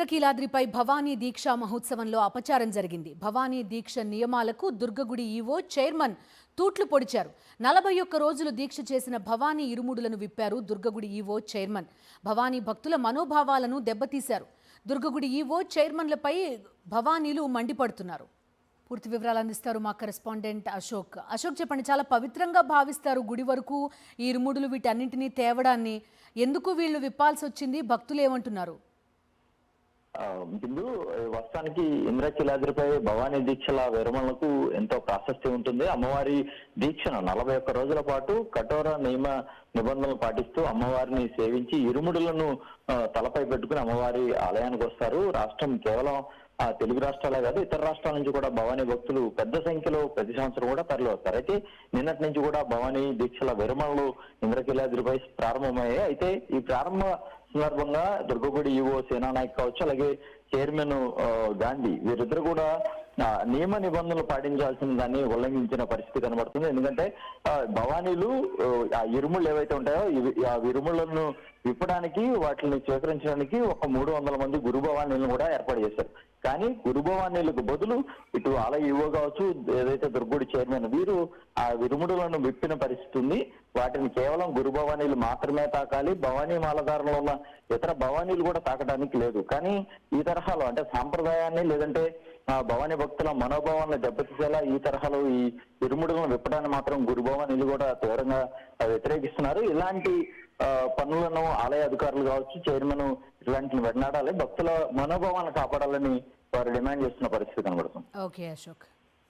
ఇంద్రకీలాద్రిపై భవానీ దీక్ష మహోత్సవంలో అపచారం జరిగింది. భవానీ దీక్ష నియమాలకు దుర్గగుడి ఈవో చైర్మన్ తూట్లు పొడిచారు. 41 రోజులు దీక్ష చేసిన భవానీ ఇరుముడులను విప్పారు దుర్గగుడి ఈవో చైర్మన్. భవానీ భక్తుల మనోభావాలను దెబ్బతీశారు. దుర్గగుడి ఈవో చైర్మన్లపై భవానీలు మండిపడుతున్నారు. పూర్తి వివరాలు అందిస్తారు మా కరెస్పాండెంట్ అశోక్. అశోక్, చెప్పండి, చాలా పవిత్రంగా భావిస్తారు గుడి వరకు ఈ ఇరుముడులు వీటన్నింటినీ తేవడాన్ని. ఎందుకు వీళ్ళు విప్పాల్సి వచ్చింది? భక్తులు ఏమంటున్నారు? బిందు, వాస్తవానికి ఇంద్రకీలాద్రిపై భవానీ దీక్షల విరమణకు ఎంతో ప్రాశస్త్యం ఉంటుంది. అమ్మవారి దీక్షను 41 రోజుల పాటు కఠోర నియమ నిబంధనలు పాటిస్తూ అమ్మవారిని సేవించి ఇరుముడులను తలపై పెట్టుకుని అమ్మవారి ఆలయానికి వస్తారు. రాష్ట్రం కేవలం తెలుగు రాష్ట్రాలే కాదు, ఇతర రాష్ట్రాల నుంచి కూడా భవానీ భక్తులు పెద్ద సంఖ్యలో ప్రతి సంవత్సరం కూడా తరలి వస్తారు. అయితే నిన్నటి నుంచి కూడా భవానీ దీక్షల విరమణలు ఇంద్రకీలాద్రిపై ప్రారంభమయ్యాయి. అయితే ఈ ప్రారంభ సందర్భంగా దుర్గగుడి ఈవో సేనానాయక్ కావచ్చు, అలాగే చైర్మన్ గాంధీ, వీరిద్దరు కూడా నియమ నిబంధనలు పాటించాల్సిన దాన్ని ఉల్లంఘించిన పరిస్థితి కనబడుతుంది. ఎందుకంటే భవానీలు ఆ ఇరుముళ్ళు ఏవైతే ఉంటాయో ఆ ఇరుముళ్లను విప్పడానికి, వాటిని స్వీకరించడానికి ఒక 300 మంది గురు భవానీలను కూడా ఏర్పాటు చేశారు. కానీ గురు భవానీలకు బదులు ఇటు ఆలయ ఈవో కావచ్చు, ఏదైతే దుర్గుడి చైర్మన్, వీరు ఆ విరుముడులను విప్పిన పరిస్థితి ఉంది. వాటిని కేవలం గురు భవానీలు మాత్రమే తాకాలి, భవానీ మాలధారంలో ఉన్న ఇతర భవానీలు కూడా తాకడానికి లేదు. కానీ ఈ తరహాలో అంటే సాంప్రదాయాన్ని లేదంటే భవానీ భక్తుల మనోభావాలను దెబ్బతీసేలా ఈ తరహాలో ఈ ఇరుముడులను విప్పడాన్ని మాత్రం గురు భవానీలు కూడా తీవ్రంగా వ్యతిరేకిస్తున్నారు. ఇలాంటి పనులను ఆలయ అధికారులు కావచ్చు, చైర్మన్ ఇలాంటిని వెన్నాడాలి, భక్తుల మనోభావాలను కాపాడాలని వారు డిమాండ్ చేస్తున్న పరిస్థితి కనబడుతుంది. ఓకే అశోక్.